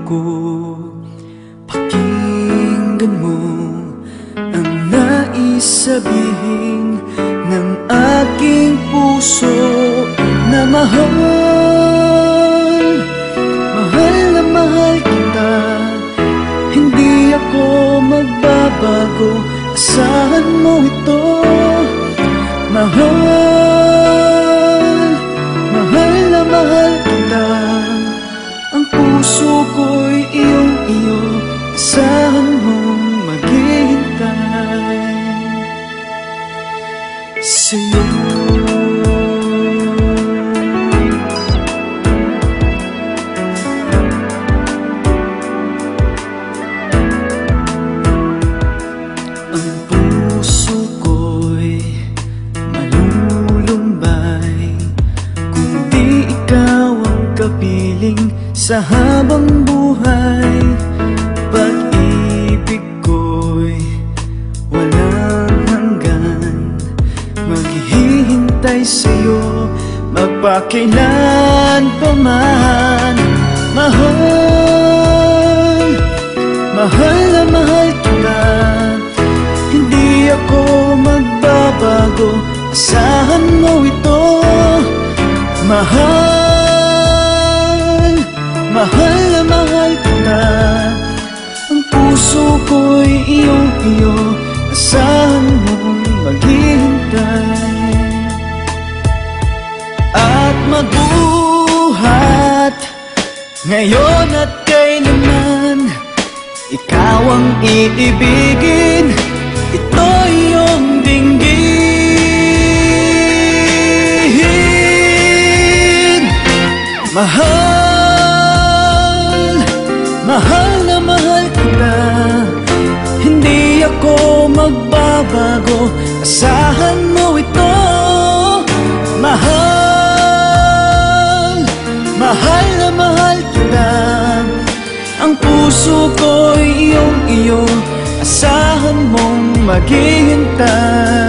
ko. Pakinggan mo ang nais sabihin ng aking puso na mahal. Mahal na mahal kita, hindi ako magbabago, asahan mo ito. Mahal, mahal na mahal kita, ang puso ko'y iyong-iyo, asahan mong maghihintay sa'yo. Ang puso ko'y malulumbay kung di ikaw ang kapiling sa habang buhay. Pag-ibig ko'y walang hanggan, maghihintay sa'yo magpakailan pa man. Mahal, mahal na mahal kita, hindi ako magbabago, asahan mo ito. Mahal, mahal na mahal kita, ang puso ko'y iyong-iyo, asahan mong maghihintay. At magbuhat ngayon at kailanman, ikaw ang iibigin, ito iyong dinggin. Mahal, mahal na mahal kita, hindi ako magbabago, asahan mo ito. Mahal, mahal na mahal kita, ang puso ko'y iyong-iyo, asahan mong maghihintay.